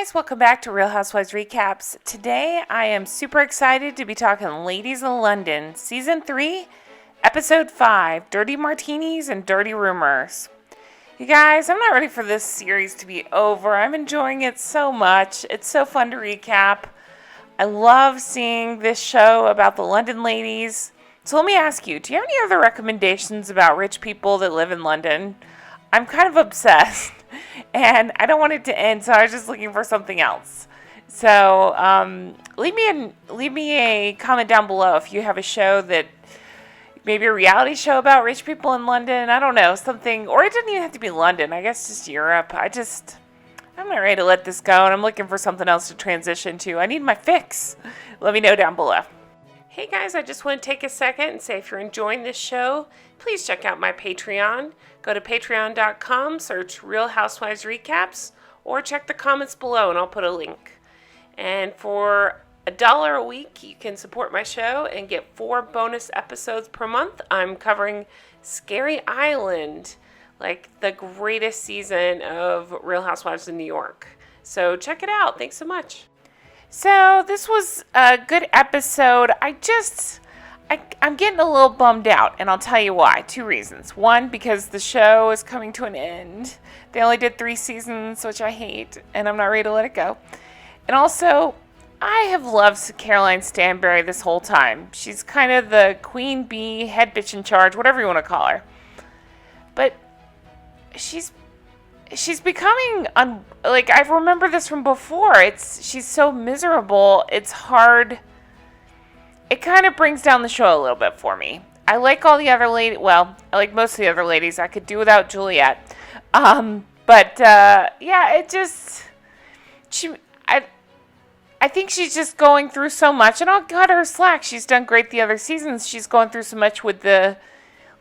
guys, welcome back to Real Housewives Recaps. Today I am super excited to be talking Ladies of London, Season 3, Episode 5, Dirty Martinis and Dirty Rumors. You guys, I'm not ready for this series to be over. I'm enjoying it so much. It's so fun to recap. I love seeing this show about the London ladies. So let me ask you, do you have any other recommendations about rich people that live in London? I'm kind of obsessed, and I don't want it to end, so I was just looking for something else. So leave me a comment down below if you have a show that, maybe a reality show about rich people in London. I don't know, something, or it doesn't even have to be London. I guess just Europe. I'm not ready to let this go, and I'm looking for something else to transition to. I need my fix. Let me know down below. Hey guys, I just want to take a second and say if you're enjoying this show, please check out my Patreon. Go to patreon.com, search Real Housewives Recaps, or check the comments below and I'll put a link. And for $1 a week, you can support my show and get 4 bonus episodes per month. I'm covering Scary Island, like the greatest season of Real Housewives in New York. So check it out. Thanks so much. So this was a good episode. I'm getting a little bummed out, and I'll tell you why. 2 reasons. One, because the show is coming to an end. They only did 3 seasons, which I hate, and I'm not ready to let it go. And also, I have loved Caroline Stanbury this whole time. She's kind of the queen bee, head bitch in charge, whatever you want to call her. But she's becoming, I remember this from before. She's so miserable, it's hard. It kind of brings down the show a little bit for me. I like all the other ladies. Well, I like most of the other ladies. I could do without Juliet. I think she's just going through so much, and I'll cut her slack. She's done great the other seasons. She's going through so much with the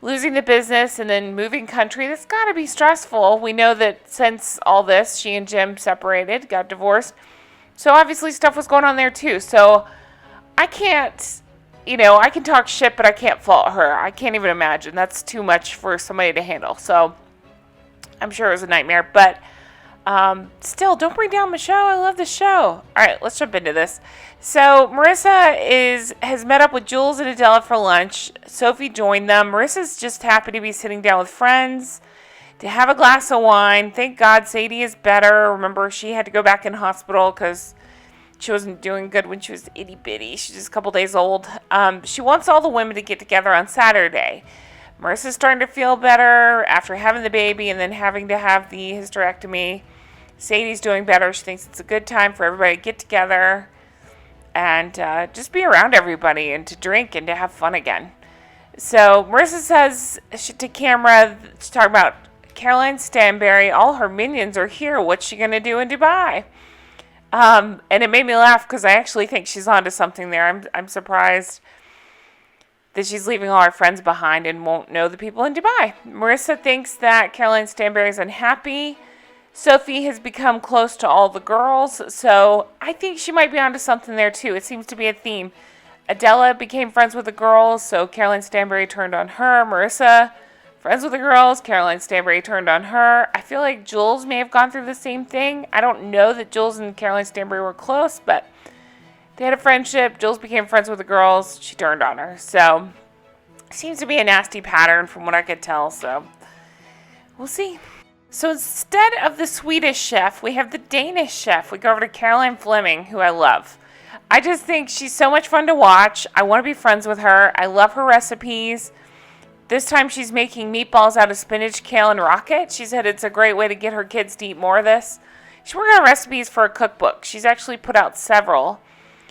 losing the business and then moving country. That's got to be stressful. We know that since all this, she and Jim separated, got divorced. So obviously stuff was going on there too. So I can't, I can talk shit, but I can't fault her. I can't even imagine. That's too much for somebody to handle. So I'm sure it was a nightmare. But still, don't bring down my show. I love the show. All right, let's jump into this. So Marissa has met up with Jules and Adela for lunch. Sophie joined them. Marissa's just happy to be sitting down with friends, to have a glass of wine. Thank God Sadie is better. Remember, she had to go back in hospital because she wasn't doing good when she was itty bitty. She's just a couple days old. She wants all the women to get together on Saturday. Marissa's starting to feel better after having the baby and then having to have the hysterectomy. Sadie's doing better. She thinks it's a good time for everybody to get together and just be around everybody and to drink and to have fun again. So Marissa says to camera, she's talking about Caroline Stanbury. All her minions are here. What's she going to do in Dubai? And it made me laugh because I actually think she's onto something there. I'm surprised that she's leaving all her friends behind and won't know the people in Dubai. Marissa thinks that Caroline Stanbury is unhappy. Sophie has become close to all the girls, so I think she might be onto something there too. It seems to be a theme. Adela became friends with the girls, so Caroline Stanbury turned on her. Marissa, friends with the girls, Caroline Stanbury turned on her. I feel like Jules may have gone through the same thing. I don't know that Jules and Caroline Stanbury were close, but they had a friendship. Jules became friends with the girls. She turned on her. So, seems to be a nasty pattern from what I could tell, so we'll see. So instead of the Swedish chef, we have the Danish chef. We go over to Caroline Fleming, who I love. I just think she's so much fun to watch. I want to be friends with her. I love her recipes. This time she's making meatballs out of spinach, kale, and rocket. She said it's a great way to get her kids to eat more of this. She's working on recipes for a cookbook. She's actually put out several.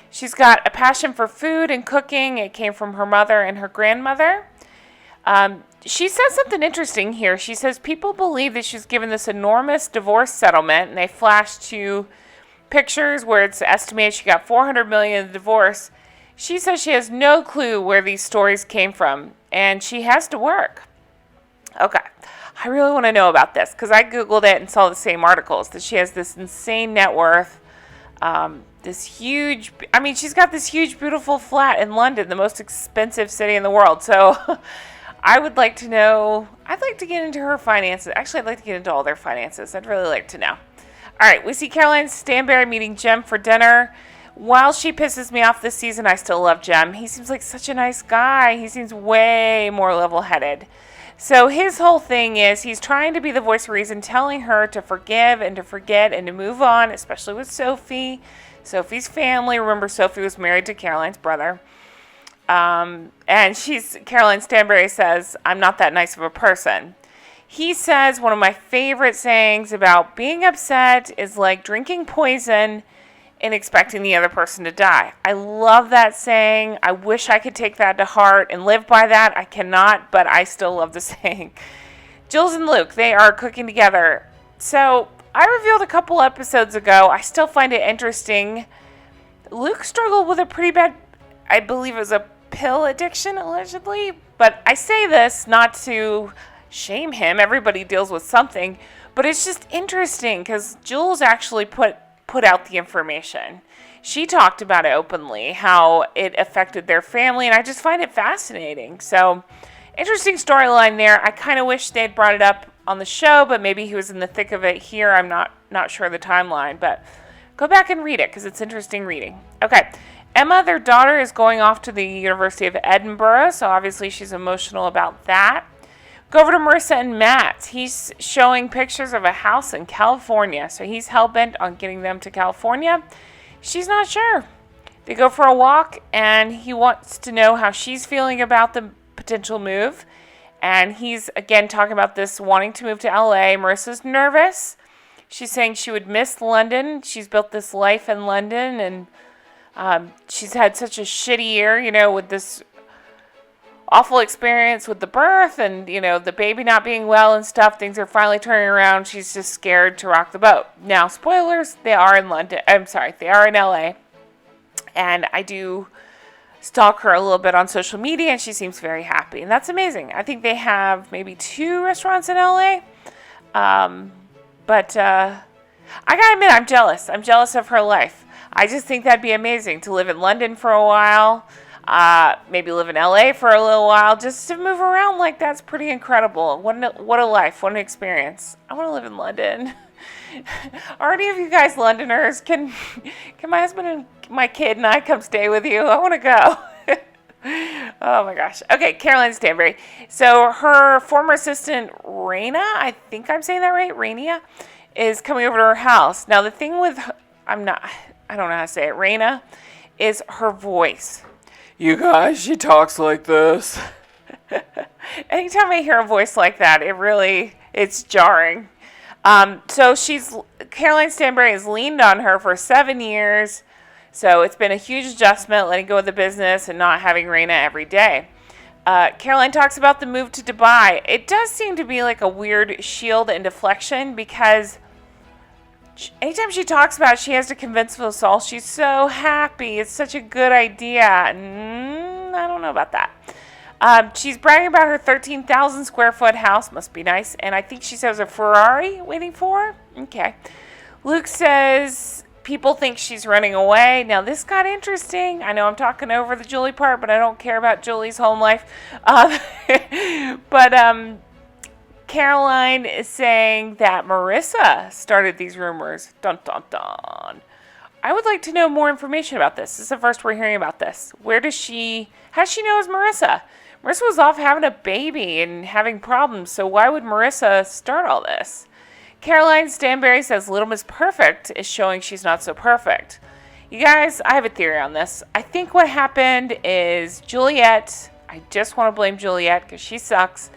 She's got a passion for food and cooking. It came from her mother and her grandmother. She says something interesting here. She says people believe that she's given this enormous divorce settlement, and they flash to pictures where it's estimated she got $400 million in the divorce. She says she has no clue where these stories came from, and she has to work. Okay, I really want to know about this because I Googled it and saw the same articles, that she has this insane net worth, she's got this huge, beautiful flat in London, the most expensive city in the world. So I would like to know, I'd like to get into her finances. Actually, I'd like to get into all their finances. I'd really like to know. All right, we see Caroline Stanbury meeting Jem for dinner. While she pisses me off this season, I still love Jem. He seems like such a nice guy. He seems way more level-headed. So his whole thing is he's trying to be the voice of reason, telling her to forgive and to forget and to move on, especially with Sophie. Sophie's family. Remember, Sophie was married to Caroline's brother. And Caroline Stanbury says, I'm not that nice of a person. He says one of my favorite sayings about being upset is like drinking poison and expecting the other person to die. I love that saying. I wish I could take that to heart and live by that. I cannot, but I still love the saying. Jules and Luke, they are cooking together. So I revealed a couple episodes ago. I still find it interesting. Luke struggled with a pretty bad, I believe it was a pill addiction, allegedly. But I say this not to shame him. Everybody deals with something. But it's just interesting because Jules actually put out the information. She talked about it openly, how it affected their family, and I just find it fascinating. So, interesting storyline there. I kind of wish they'd brought it up on the show, but maybe he was in the thick of it here. I'm not sure of the timeline, but go back and read it because it's interesting reading. Okay. Emma, their daughter, is going off to the University of Edinburgh, so obviously she's emotional about that. Go over to Marissa and Matt. He's showing pictures of a house in California. So he's hell-bent on getting them to California. She's not sure. They go for a walk, and he wants to know how she's feeling about the potential move. And he's, again, talking about this wanting to move to LA. Marissa's nervous. She's saying she would miss London. She's built this life in London, and she's had such a shitty year, with this awful experience with the birth and, the baby not being well and stuff. Things are finally turning around. She's just scared to rock the boat. Now, spoilers, they are in London. They are in LA. And I do stalk her a little bit on social media, and she seems very happy. And that's amazing. I think they have maybe 2 restaurants in LA. But I gotta admit, I'm jealous. I'm jealous of her life. I just think that'd be amazing to live in London for a while. Maybe live in LA for a little while, just to move around like that's pretty incredible. What a life, what an experience. I want to live in London. Are any of you guys Londoners? Can my husband and my kid and I come stay with you? I want to go. Oh my gosh. Okay, Caroline Stanbury. So her former assistant, Raina, I think I'm saying that right, Rainia, is coming over to her house. Now the thing with, I don't know how to say it, Raina, is her voice. You guys, she talks like this. Anytime I hear a voice like that, it's jarring. So Caroline Stanbury has leaned on her for 7 years. So it's been a huge adjustment, letting go of the business and not having Raina every day. Caroline talks about the move to Dubai. It does seem to be like a weird shield and deflection because anytime she talks about it, she has to convince us all she's so happy. It's such a good idea. I don't know about that. She's bragging about her 13,000 square foot house. Must be nice. And I think she says a Ferrari waiting for her. Okay. Luke says people think she's running away. Now, this got interesting. I know I'm talking over the Julie part, but I don't care about Julie's home life. Caroline is saying that Marissa started these rumors. Dun, dun, dun. I would like to know more information about this. This is the first we're hearing about this. How does she know it's Marissa? Marissa was off having a baby and having problems, so why would Marissa start all this? Caroline Stanbury says Little Miss Perfect is showing she's not so perfect. You guys, I have a theory on this. I think what happened is Juliet, I just want to blame Juliet because she sucks,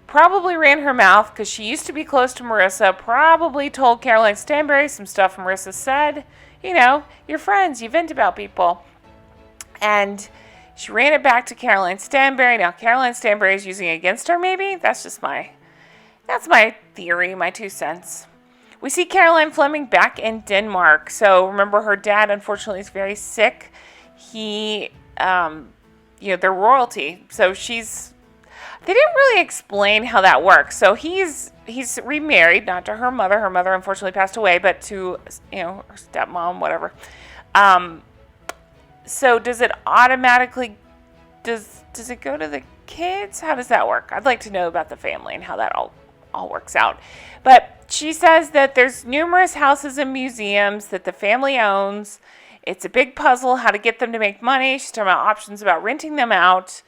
probably ran her mouth because she used to be close to Marissa, probably told Caroline Stanbury some stuff Marissa said. You're friends, you vent about people. And she ran it back to Caroline Stanbury. Now, Caroline Stanbury is using it against her, maybe? That's my theory, my 2 cents. We see Caroline Fleming back in Denmark. So, remember, her dad, unfortunately, is very sick. They're royalty. So, they didn't really explain how that works. So he's remarried, not to her mother. Her mother unfortunately passed away, but to, her stepmom, whatever. So does it automatically, does it go to the kids? How does that work? I'd like to know about the family and how that all all works out. But she says that there's numerous houses and museums that the family owns. It's a big puzzle how to get them to make money. She's talking about options about renting them out.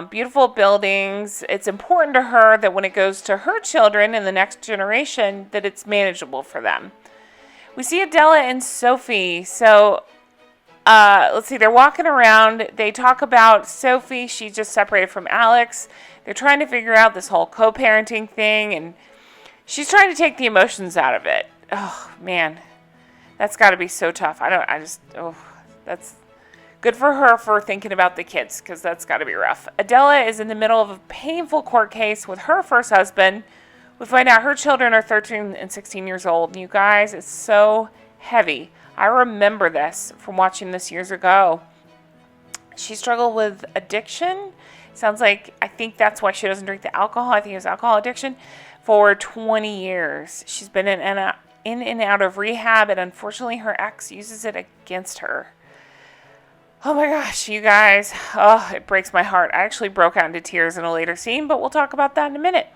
Beautiful buildings. It's important to her that when it goes to her children and the next generation, that it's manageable for them. We see Adela and Sophie. So, let's see, they're walking around. They talk about Sophie. She just separated from Alex. They're trying to figure out this whole co-parenting thing, and she's trying to take the emotions out of it. Oh, man. That's got to be so tough. That's good for her for thinking about the kids, because that's got to be rough. Adela is in the middle of a painful court case with her first husband. We find out her children are 13 and 16 years old. And you guys, it's so heavy. I remember this from watching this years ago. She struggled with addiction. Sounds like, I think that's why she doesn't drink the alcohol. I think it was alcohol addiction for 20 years. She's been in and out of rehab, and unfortunately her ex uses it against her. Oh my gosh, you guys. Oh, it breaks my heart. I actually broke out into tears in a later scene, but we'll talk about that in a minute.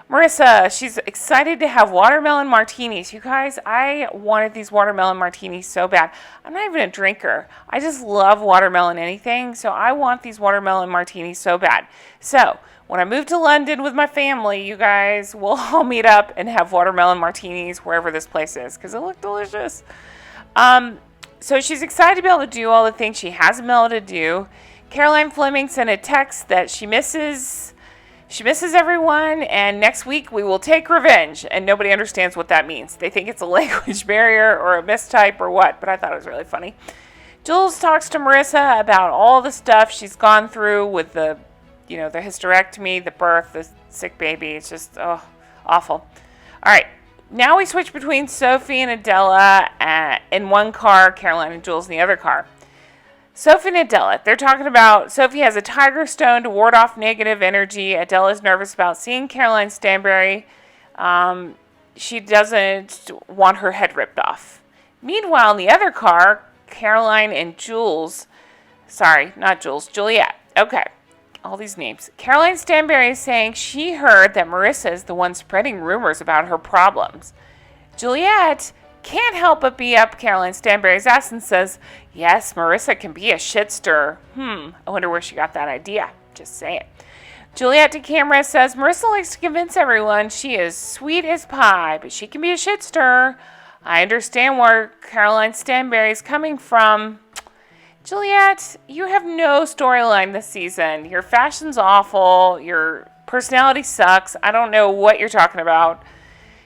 Marissa, she's excited to have watermelon martinis. You guys, I wanted these watermelon martinis so bad. I'm not even a drinker. I just love watermelon anything, so I want these watermelon martinis so bad. So, when I move to London with my family, you guys, we'll all meet up and have watermelon martinis wherever this place is, because it looked delicious. So she's excited to be able to do all the things she hasn't been able to do. Caroline Fleming sent a text that she misses everyone, and next week we will take revenge. And nobody understands what that means. They think it's a language barrier or a mistype or what, but I thought it was really funny. Jules talks to Marissa about all the stuff she's gone through with the hysterectomy, the birth, the sick baby. It's just, awful. All right. Now we switch between Sophie and Adela in one car, Caroline and Jules in the other car. Sophie and Adela, they're talking about Sophie has a tiger stone to ward off negative energy. Adela's nervous about seeing Caroline Stanbury. She doesn't want her head ripped off. Meanwhile, in the other car, Caroline and Juliet. Okay. All these names. Caroline Stanbury is saying she heard that Marissa is the one spreading rumors about her problems. Juliet can't help but be up Caroline Stanbury's ass and says, yes, Marissa can be a shit stirrer. I wonder where she got that idea. Just saying. Juliet to camera says, Marissa likes to convince everyone she is sweet as pie, but she can be a shit stirrer. I understand where Caroline Stanbury is coming from. Juliet, you have no storyline this season. Your fashion's awful. Your personality sucks. I don't know what you're talking about.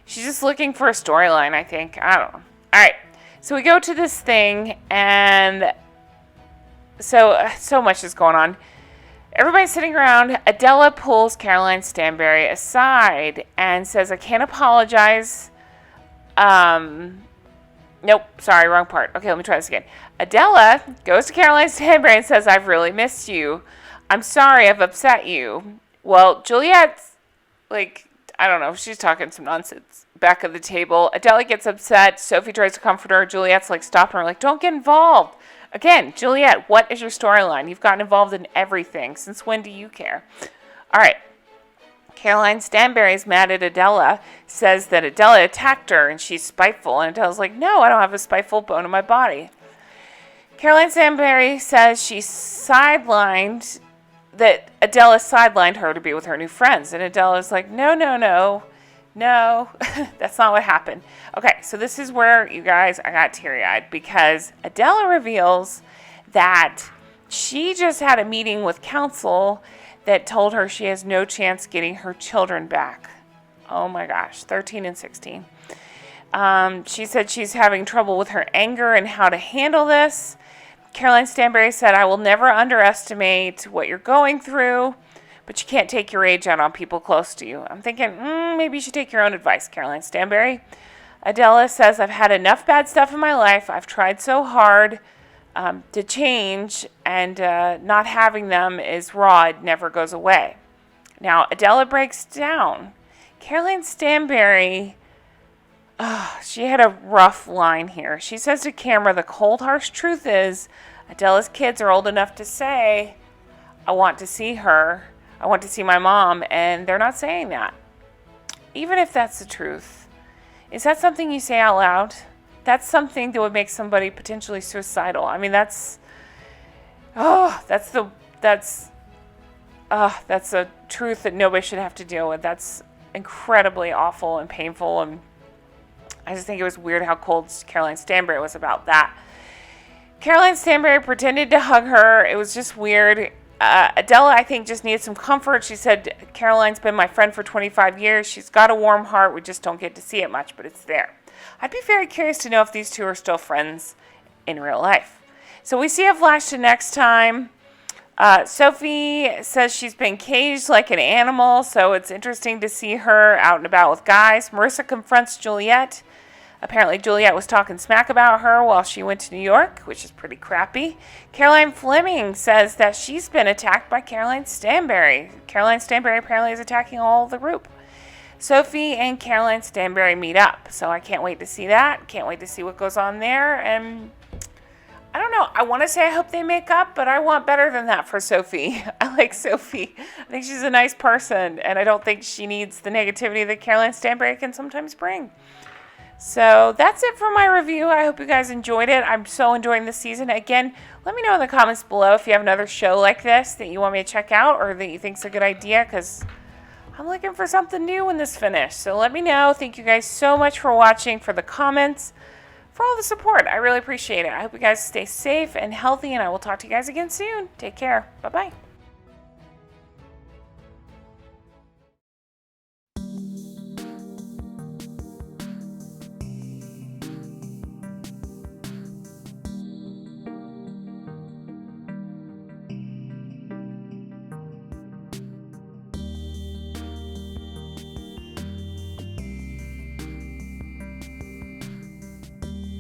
She's just looking for a storyline, I think. I don't know. All right. So we go to this thing, and so much is going on. Everybody's sitting around. Adela pulls Caroline Stanbury aside and says, I can't apologize. Nope, sorry, wrong part. Okay, let me try this again. Adela goes to Caroline Stanbury and says, I've really missed you. I'm sorry I've upset you. Well, Juliet's, I don't know, she's talking some nonsense back of the table. Adela gets upset. Sophie tries to comfort her. Juliet's stopping her, don't get involved. Again, Juliet, what is your storyline? You've gotten involved in everything. Since when do you care? All right. Caroline Stanbury is mad at Adela, says that Adela attacked her and she's spiteful. And Adela's like, no, I don't have a spiteful bone in my body. Caroline Stanbury says that Adela sidelined her to be with her new friends. And Adela's like, no, that's not what happened. Okay, so this is where, you guys, I got teary-eyed because Adela reveals that she just had a meeting with counsel that told her she has no chance getting her children back. Oh my gosh, 13 and 16. She said she's having trouble with her anger and how to handle this. Caroline Stanbury said, I will never underestimate what you're going through, but you can't take your age out on people close to you. I'm thinking, maybe you should take your own advice, Caroline Stanbury. Adela says, I've had enough bad stuff in my life. I've tried so hard to change, and not having them is raw. It never goes away. Now, Adela breaks down. Caroline Stanbury, she had a rough line here. She says to camera, the cold, harsh truth is Adela's kids are old enough to say, I want to see her. I want to see my mom, and they're not saying that. even if that's the truth, is that something you say out loud? That's something that would make somebody potentially suicidal. I mean, that's a truth that nobody should have to deal with. That's incredibly awful and painful, and I just think it was weird how cold Caroline Stanbury was about that. Caroline Stanbury pretended to hug her. It was just weird. Adela, I think, just needed some comfort. She said, Caroline's been my friend for 25 years. She's got a warm heart. We just don't get to see it much, but it's there. I'd be very curious to know if these two are still friends in real life. So we see a flash to next time. Sophie says she's been caged like an animal, so it's interesting to see her out and about with guys. Marissa confronts Juliette. Apparently Juliette was talking smack about her while she went to New York, which is pretty crappy. Caroline Fleming says that she's been attacked by Caroline Stanbury. Caroline Stanbury apparently is attacking all the group. Sophie and Caroline Stanbury meet up, so I can't wait to see that. Can't wait to see what goes on there. And I don't know. I want to say I hope they make up, but I want better than that for Sophie. I like Sophie. I think she's a nice person, and I don't think she needs the negativity that Caroline Stanbury can sometimes bring. So that's it for my review. I hope you guys enjoyed it. I'm so enjoying this season. Again, let me know in the comments below if you have another show like this that you want me to check out or that you think is a good idea, because I'm looking for something new when this finished. So let me know. Thank you guys so much for watching, for the comments, for all the support. I really appreciate it. I hope you guys stay safe and healthy, and I will talk to you guys again soon. Take care. Bye-bye.